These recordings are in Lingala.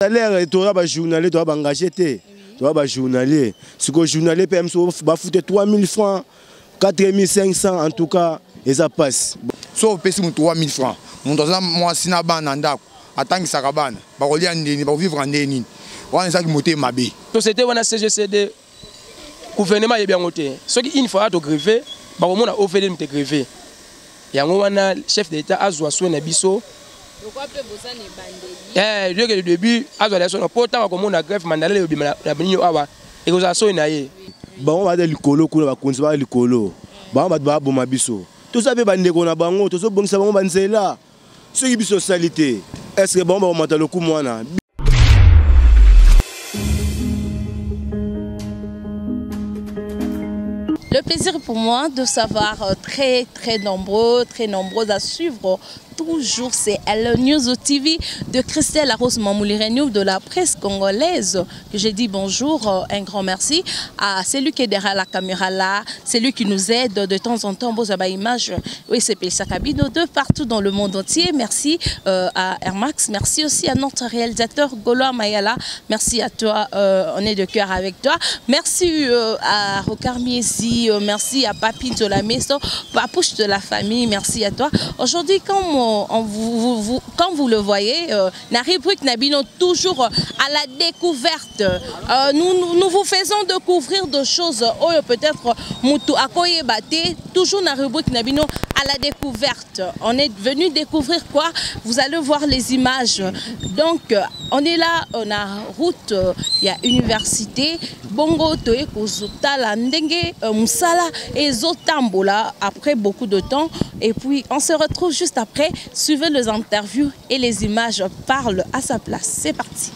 Salaire, tu as journalier, tu as engagé, tu as journalier. Ce que journalier peut me foutre 3 000 francs, 4 500 en tout cas, et ça passe. Sauf que c'est 3 000 francs. Moi, si je suis en attends que ça cabane, je vais vivre en déni. On a ça qui monte ma baie. Société, on a CGCD, gouvernement est bien monté. Ce qui une fois à te greffer, on a offert de te greffer. Il y a un chef d'État à Zouassou et Bisso. Le début, à Zouassou, pourtant, comme on a greffe, mandalé le bimala, la benio awa, et vous avez soigné. Bon, on va aller l'écolo, on va construire l'écolo. Bon, on va devoir bomber Bisso. Tout ça, c'est bandé qu'on a bango, tout ça, bon, ça va banzer là. Ce qui est socialité, est-ce que bon, on va monter le coup, moi, là? Le plaisir pour moi de savoir très nombreux à suivre toujours c'est Elle News TV de Christelle Arose Mamoulirenou de la presse congolaise que j'ai dit bonjour, un grand merci à celui qui est derrière la caméra là, celui qui nous aide de temps en temps aux images, oui c'est Pelsa Kabino de partout dans le monde entier. Merci à Airmax, merci aussi à notre réalisateur Golo Mayala, merci à toi, on est de cœur avec toi, merci à Rokar Miesi, merci à Papi de la maison, Papouche de la famille, merci à toi. Aujourd'hui quand vous le voyez, la rubrique Nabino toujours à la découverte. Nous vous faisons découvrir des choses. Peut-être Moutou Akoye Bate, toujours la rubrique Nabino à la découverte. On est venu découvrir quoi? Vous allez voir les images. Donc on est là, on a route, il y a université, Bongo Toe Kozuta Landenge, Moussala et Zotambola après beaucoup de temps. Et puis on se retrouve juste après. Suivez les interviews et les images parlent à sa place. C'est parti.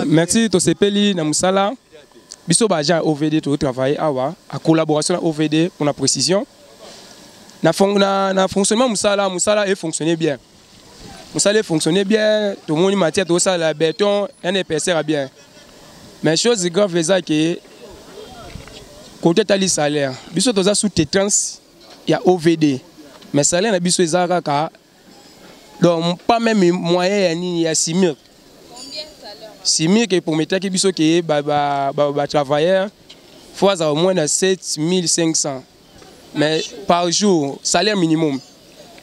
Merci Tosepeli Namusala. Biso Baja OVD tout travailler à collaboration OVD pour la précision. Na fonctionnement Moussala est fonctionné bien. Moussala fonctionné bien, tout le monde matière tout ça la béton, un épaisseur bien. Mais chose grave c'est que côté tali salaire, biso toza sous tétrance, il y a OVD. Mais salaire na biso ezaka ka donc pas même moyen il y a 6 000. 6 000 pour mettre qui biso qui travailleur faut avoir au moins 7 500 mais par jour salaire minimum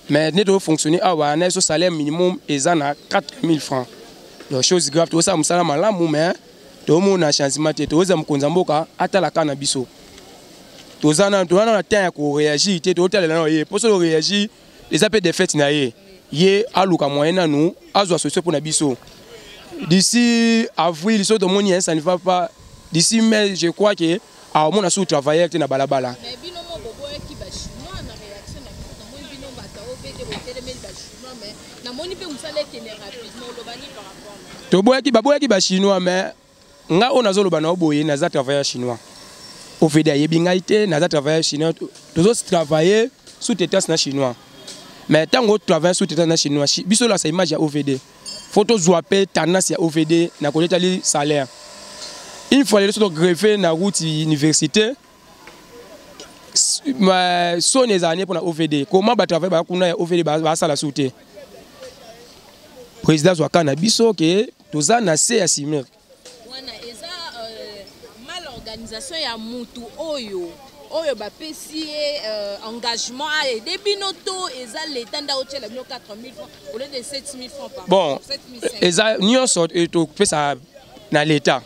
mais ne doit fonctionner à un salaire minimum et ça na 4 000 francs. Donc chose grave tout ça musala malamu mais tout le monde a changement tout ça mkonzamboka ata la kana biso tout ça na temps ko réagir tout tel là pour se réagir les appels de fête na yé aluka moyen na nous azwa solution pour na biso. D'ici avril, ça ne va pas. D'ici mai, je crois que à mon assaut travailler na balabala. Mais binomo bobo qui ba chinois na réaction na bino bata OVD boteleme ba chinois mais na moni pe musala ke ne rapidement lobani par rapport. To boya ki ba chinois mais nga ona zo lobana oboye na za travailler chinois. OVD yebinga ite na za travailler chinois. Tous travailler sous tétance na chinois. Mais tant que travailler sous tétance na chinois, biso la sa image ya OVD. Photo zoapé tendance à OVD na connaître les salaires. Il faut aller sur le greffer na route université. Mais son les années pour la OVD. Comment ba travailler ba kuna OVD ba ça la sauter. Président Zwakana biso que toza na C à 6 000. Wana eza mal organisation ya mutu oyo oyo ba pesi engagement a aider binoto eza l'état nda otela bino 4000 francs au lieu de 7000 francs par bon eza nyonso to pesa na l'état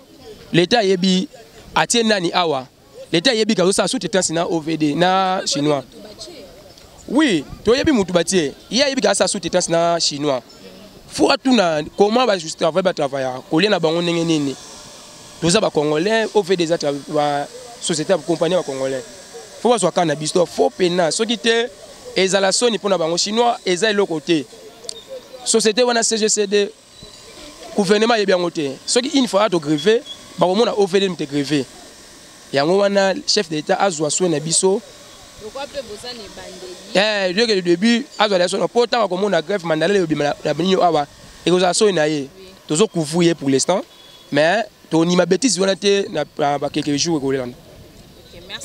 yebi atie nani awa l'état yebi ka ça sous-traitance na OVD na chinois oui to yebi mutu batie yebi ka ça sous-traitance na chinois faut atuna comment ba juste travailler kolia na bango ndenge nini toza ba congolais OVD za ba société ba compagnie ba congolais faut pas soit na bisto faut pena soki te ezala soni pona bango chinois eza le côté société wana CGCD gouvernement yebi yango te soki une fois to grever ba komona OVD mte grever yango wana chef d'état azwa soin na biso pourquoi peut bosa ne bandeli dès le début azwa la soin pourtant komona grève mandala le bima na binyo awa et ko za soin na ye tozo couvrir pour l'instant mais to ni ma bêtise wana te na ba quelques jours ko lelanda.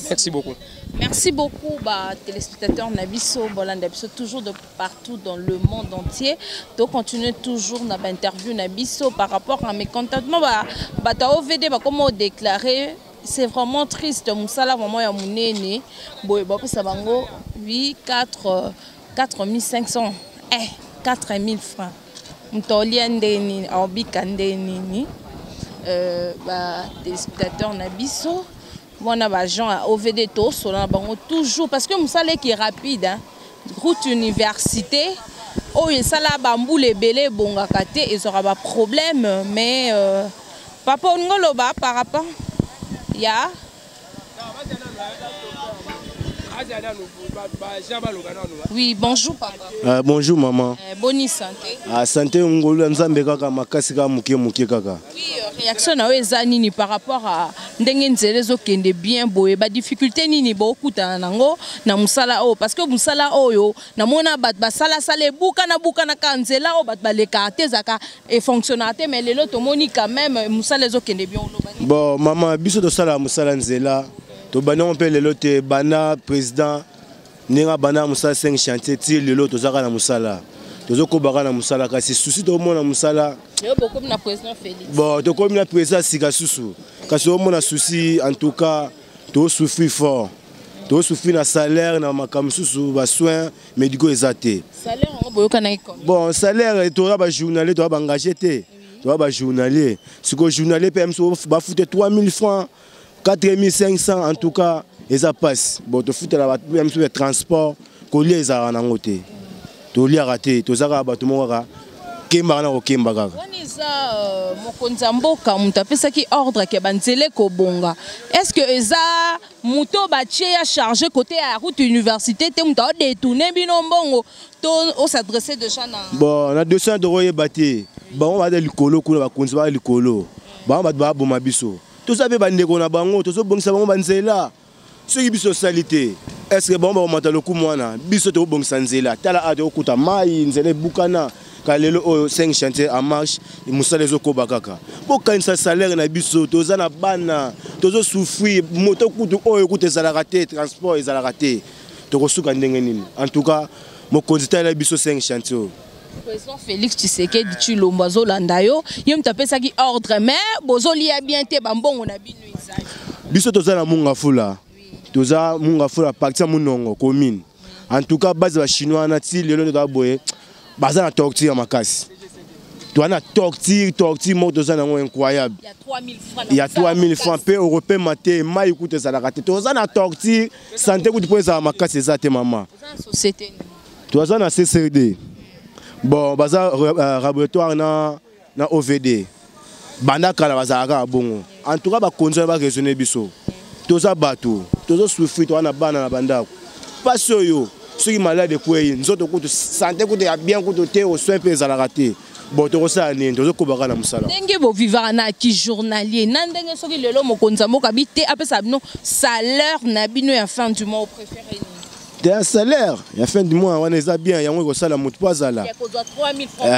Merci beaucoup. Merci beaucoup, téléspectateurs Nabiso, Bolandabiso, toujours de partout dans le monde entier. Donc, continuez toujours dans l'interview Nabiso par rapport à mes contentements. OVD, comment déclarer, c'est vraiment triste. Moussala, vraiment, il y a mon aîné. Ça va 8, 4, 4500. 4000 francs. M'toliandeni, Orbikandeni. Téléspectateurs Nabiso. On a des gens à OVD toujours parce que Moussala qui est rapide, hein. Route université, oh il ça là bambou les belés bonga kate ils aura pas problème mais papa on ngoloba par rapport ya oui, bonjour papa. Bonjour maman. Bonne santé. Santé ngolo nzambe kaka makasi ka muke kaka. Oui, réaction na eza nini par rapport à ndenge nzele zo kende bien boye ba difficulté nini bo kuta nango na musala o parce que musala oyo na mona bat ba sala buka na kanzela o bat ba le carte zaka et fonctionnateur mais lelo to moni quand même musala zo kende bien o. Bon maman biso to sala musala nzela to bana on peut lelo te bana président ninga bana musala 5 chantier ti lelo to zaka na musala tozo ko baka na musala kasi souci to mona musala yo beaucoup na président Félix bon to comme na président sika susu kasi o mona souci en tout cas to souffrir fort to souffrir na salaire na makam susu ba soins médicaux exaté salaire on boyo kana iko bon salaire to ba journalier to ba engagé te to ba journalier siko journalier PM so ba foutre 3000 francs 4500 en tout cas et ça passe bon to foutre la même sur le transport coller les en côté to li raté to zaka ba to moka kemba na okemba kaka woni za mokonza mboka mutapesa ki ordre ke banzele ko bonga est-ce que eza muto ba ya chargé côté à route université te muta détourner bino mbongo to o s'adresser déjà na bon na 200 € yebate bon on va de likolo kuna ba konzi ba likolo ba ba boma biso to sabe bandeko na bango to so bongisa bango banzela soki biso salité est-ce que bon ba mata loku mwana biso to bongisa nzela tala ade okuta mai nzela bukana kalelo o 5 chantier en marche musala ezoko bakaka bokanisa salaire na biso to za na bana to zo souffrir moto kutu oyo kutu ezala raté transport ezala raté to kosuka ndenge nini en tout cas mokonzi tala biso 5 chantier. Président Félix Tshisekedi Tshilombo azolanda yo yem tapesaki ordre mais bozolia bien te bambongo na bino izali biso toza na munga fula toza munga fula parti munongo commune en tout cas base ba chinois na ti lelo ndo boye baza na torture makasi to na torture mo toza na ngo incroyable il y a 3000 francs pe européen maté mai coûte ça la raté toza na torture santé coûte pour ça makasi za te maman société toza na CCD. Bon, baza laboratoire na OVD. Banda kala bazaka bongo. En tout cas ba konzo ba raisonner biso. Toza bato, tozo souffrir to na bana na banda. Pas soyo, ceux qui malade ko yi, nzoto ko santé ko ya bien ko te au soin pe za la raté. Bon to ça ni tozo ko baka na musala. Ndenge bo vivre na ki journalier, na ndenge soki lelo mokonza moka bité apesa bino salaire na bino ya fin du mois préféré. Un salaire, la fin du mois, on est bien, il y a un salaire, il y a 3000 francs.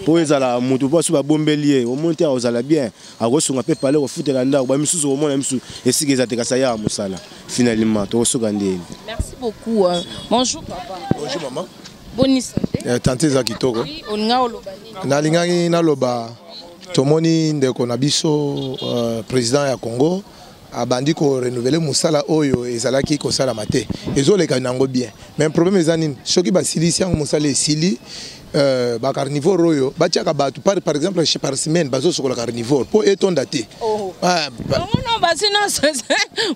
Pour les ala, mon toit sur la bombelier, au monter aux ala bien, à reçu on peut parler au foot et l'anda, au missus au moins et si les attaques ça y a musala. Finalement, tu reçois gandé. Merci beaucoup. Bonjour papa. Bonjour maman. Bonne santé. Tante Zakitoko. Oui, on a olobani. Na lingaki na loba tomoni ndeko na biso président ya Congo abandi ko renouveler musala oyo ezalaki ko sala maté ezoleka nango bien mais problème ezani soki basilisi yango musala esili ba carnivore oyo batiaka batu par exemple par semaine bazo sokola carnivore po etonda te non basina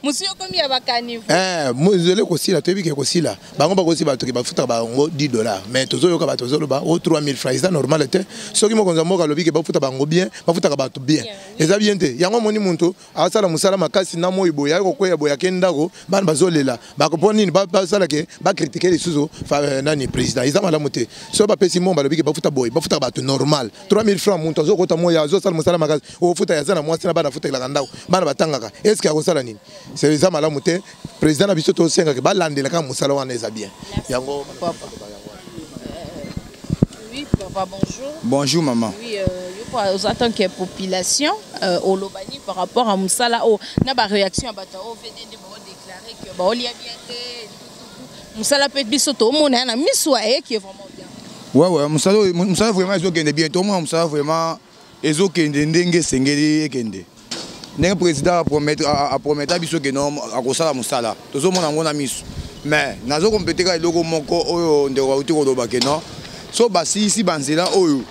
monsieur komi ya ba carnivore muzele ko sila toyebi ke ko sila bango bakosi batu ke bafuta bango $10 mais tozoyoka batu zoloba o 3000 francs ça normal te soki mokonza moka lobi ke bafuta bango bien bafuta ka batu bien eza bien te yango moni muntu asala musala makasi na moyi boya ko koya boya kendako bana bazolela bakoponi basala ke ba critiquer les sous nani président eza malamu te so ba pesi momba lobi ke bafuta boy bafuta batu normal 3000 francs muntu azokota moya azosala musala makasi o futa yazana mwasi na bana futa la kandako bana batangaka est-ce que akosala nini c'est ça malamu te président na biso to senga ke balandela ka musala wana eza bien yango papa. Oui papa, bonjour. Bonjour maman. Oui aux attentes que population au Lobani par rapport à musala o na ba réaction bata o VDD ba déclarer que ba olia bien te musala peut biso to mona na miswa qui est vraiment bien. Ouais musala vraiment ezokende bien to moi musala vraiment ezokende ndenge sengeli ekende. Ndenge président a promettre biso que non akosala musala tozomona ngona miso mais nazo compéter ka eloko moko oyo ndeko uti ko loba ke non so basi ici banzela oyo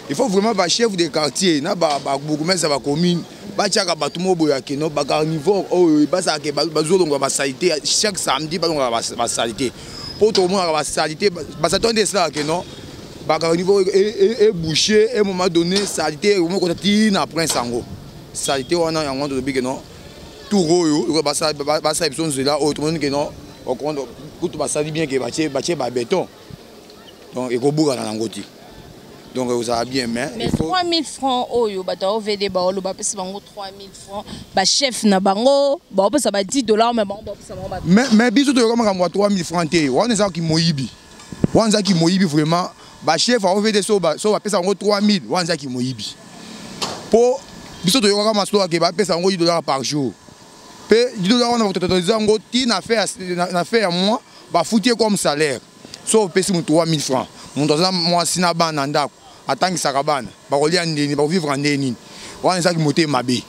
il faut vraiment ba chef de quartier na ba bourgmestre ba commune ba tiaka batu mobo ya ke non ba carnivore oyo basa ke bazolonga ba salité chaque samedi bazolonga ba salité pour tout le monde ba salité ba s'attendre ça ke non ba carnivore et boucher et moment donné salité au moment qu'on a na prince sango salité wana yango to bige non tout royo basa besoin de là autre monde que non au compte tout basa bien que bâtir ba béton donc il faut bouger dans ngoti donc vous avez bien mais 3000 francs oyo bata ovd ba olo ba pesi bango 3000 francs ba chef na bango ba pesa ba $10 mais bango ba pesa bango mais biso to kama 3000 francs te wana za ki moyibi vraiment ba chef a ovd so ba pesa bango 3000 wana za ki moyibi po biso to yoka masolo ke ba pesa bango $10 par jour pe $10 wana to ngo ti na faire moi ba foutir comme salaire so pesi mu 3000 francs mon dans moi sina bana ndako atangi sakabana ba kolia ndeni ba vivre ndeni wana ça ki moté mabe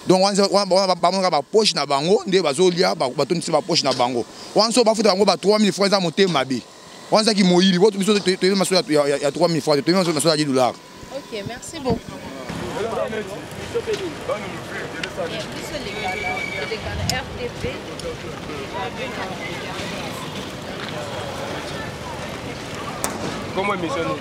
donc wana ba poche na bango nde bazolia ba tonisi ba poche na bango wana so ba futa bango ba 3000 francs za moté mabe wana ça ki moyibi bo biso to masolo ya 3000 francs to masolo ya $10. OK, merci beaucoup. Comment missionner?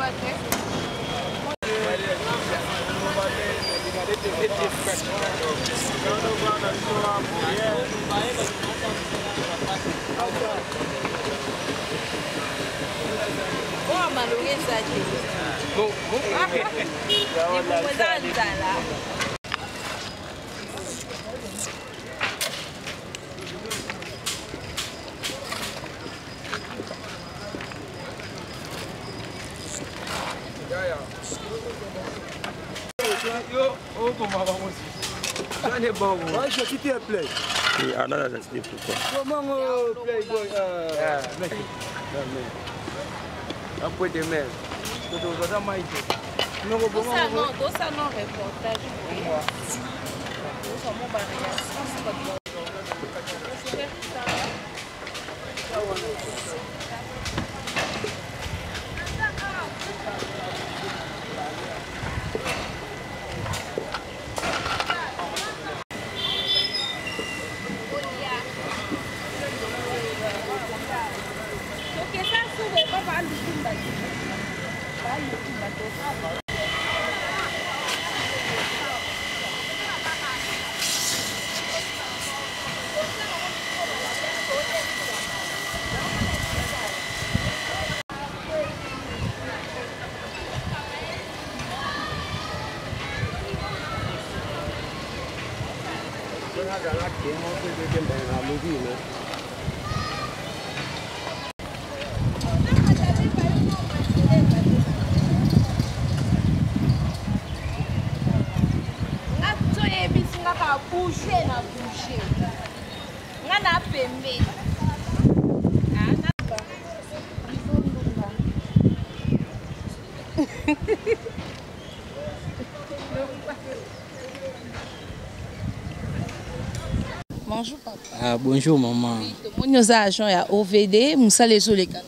Ah, bonjour maman. Mon agent ya OVD, musala ezoleka.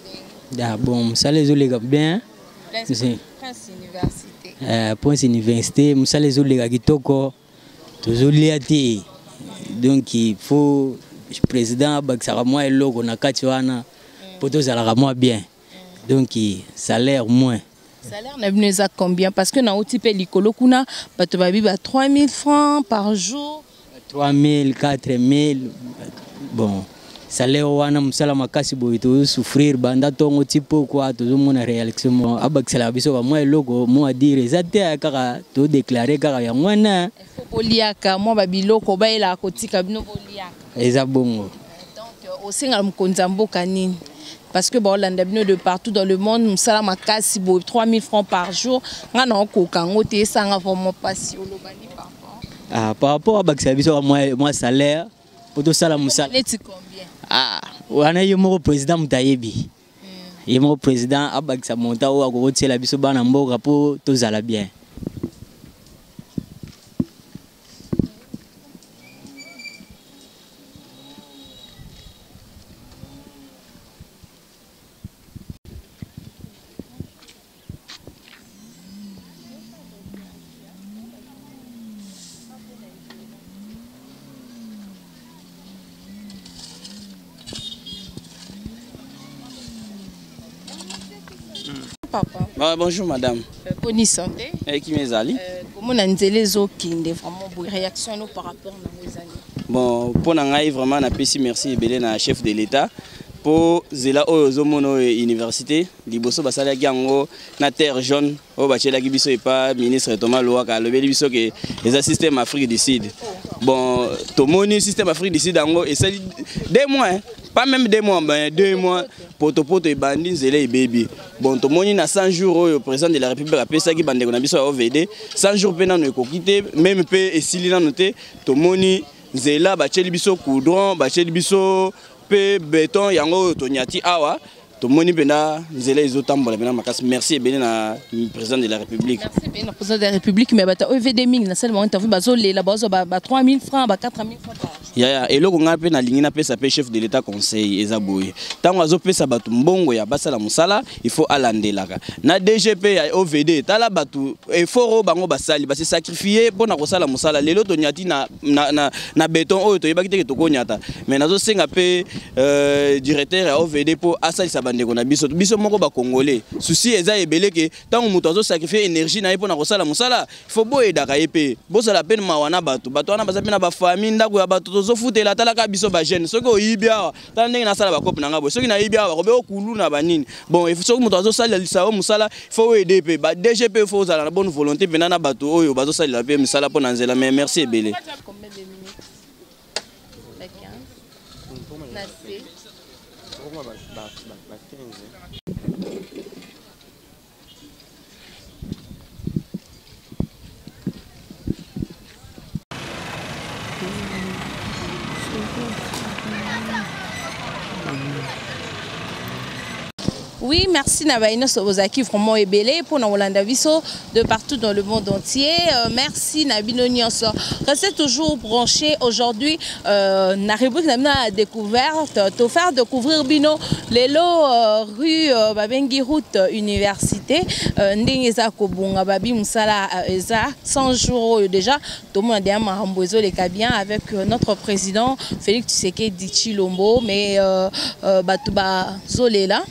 Ah bon, musala ezoleka bien. Prince Université. Prince Université, musala ezoleka kitoko. Tozolia te. Donc il faut le président bakisaka moi eloko na kati wana pour tozalaka moi bien. Donc salaire moins. Salaire na bino eza combien parce que na otipe likolo kuna bato babi ba 3000 francs par jour. 3000, 4000. Bon, salaire wana musala makasi boy to souffrir banda tongo tipo quoi to mona réaction abakisala biso ba moi eloko moi dire ezate kaka to déclarer kaka ya mwana. Boliaka moi babiloko baela kotika bino boliaka. Eza bongo. Donc au singa mkonza mboka nini? Parce que bon, de partout dans le monde, nous sommes à 3000 francs par jour. Nous avons par rapport à Baksabiso, moi salaire, pour tout ça, on a eu mon président Moutayebi. Et mon président Abaksa Monta ou à Gorotier la Biso Banambo pour tout ça bien. Papa. Bonjour madame. Bonne santé. Qui m'est allé? Comment on a vraiment bonne réaction par rapport à nos années. Bon, pour nous vraiment na pesi merci ebele na chef de l'État pour zela ozomono université liboso basala yango na terre jaune o bachela ki biso epa ministre Thomas Louaka lobeli biso ke les système Afrique du Sud. Bon, tomoni système Afrique du Sud yango et ça 2 mois hein? Pas même 2 mois, mais 2 mois poto et bandi zela et baby. Bon, tomoni na 100 jours le président de la République a pesa ki bande na biso OVD 100 jours pena no ekokite même pe esili na noté tomoni zela bacheli biso coudron bacheli biso pe béton yango tonyati awa tomoni pena zela ezotambola pena makasi merci ebele na président de la République. Merci bien président de la République mais bata OVD ming na seulement interview bazolela bazo ba 3000 francs ba 4000 francs. Ya eloko nga pe na lingi na pesa pe chef de l'État conseil ezaboye tango azopesa batu mbongo ya basala musala il faut alandelaka na DGP ya OVD tala batu effort bango basali basi sacrifier pona kosala musala lelo tonyati na béton oyo toyebaki te tokonyata mais nazo senga pe directeur ya OVD po asali sabandeko na biso moko ba congolais souci eza ebele ke tango muto azo sacrifier énergie na ye pona kosala musala il faut boyedaka ye pe bosala pe mawana batu wana bazapi na ba famille ndako ya batu zofutela talaka biso ba jeune soki oyibia tala ndenge nasala ba couple nanga boy soki na yibia ba kobe okulu na banini bon il faut soki muto azosala lisao musala il faut aider pe ba DGP il faut uzala na bonne volonté pena na bato oyo bazosala pe misala pona nzela mais merci ebele. Combien de minutes? La 15. Merci. Oui, merci Nabaïno Sobozaki, vraiment ébélé pour nous Hollande de partout dans le monde entier. Merci Nabino Nyonso. Restez toujours branchés. Aujourd'hui, na rubrique na découverte, te faire découvrir Bino Lelo rue Babengi route université. Ndengeza Kobunga Babi Moussala Eza 100 jours déjà. Tout le monde a Marambozo les Kabiens avec notre président Félix Tshisekedi Tshilombo, mais Batouba Zolela.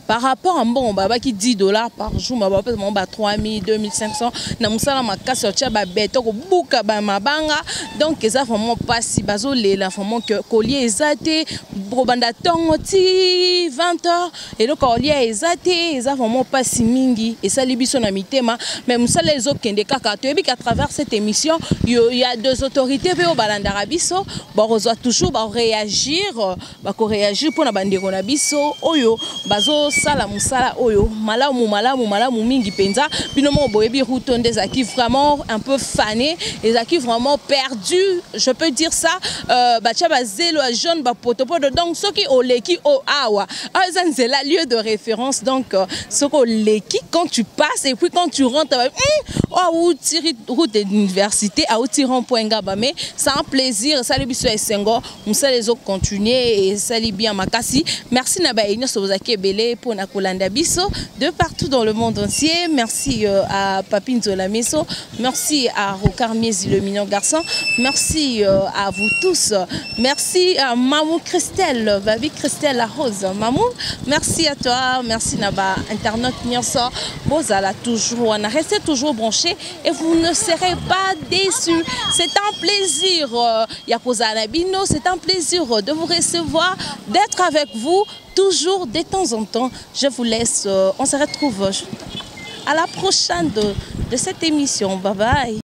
Par rapport à un bon baba qui $10 par jour, ma baba mon 3000, 2500, na musala makasi otia ba beto ko buka ba mabanga donc ça vraiment pas si bazo lela vraiment que collier ezate bobanda tongo ti 20h et le collier ezate ça vraiment pas si mingi et ça libiso na mitema mais musala ezo kende kaka to ebi qu'à travers cette émission il y a deux autorités pe au balandara biso ba reçoit toujours ba réagir pour na bandeko na biso oyo bazo sala musala oyo malamu mingi penza bino mo boyebi Rutonde ezaki vraiment un peu fané ezaki vraiment perdu, je peux dire ça. Bacha bazelo a jaune ba potopoto, donc soki oleki o awa ezanzela lieu de référence, donc soko leki quand tu passes et puis quand tu rentres ou tiri route de l'université à tiron point ngaba, mais c'est un plaisir. Salut biso esengo musala les autres continuer et salut bien makasi. Merci na ba enyo sobozaki belé pour na kolanda biso de partout dans le monde entier. Merci à Papine Zolamiso, merci à Rocard Miezi le mignon garçon, merci à vous tous, merci à Mamou Christelle, Babi Christelle la Rose, Mamou, merci à toi, merci Naba Internet Nyonso, Bozala toujours, on a resté toujours branché et vous ne serez pas déçus. C'est un plaisir, Yakoza Nabino, c'est un plaisir de vous recevoir, d'être avec vous toujours de temps en temps. Je vous laisse, on se retrouve à la prochaine de cette émission. Bye bye.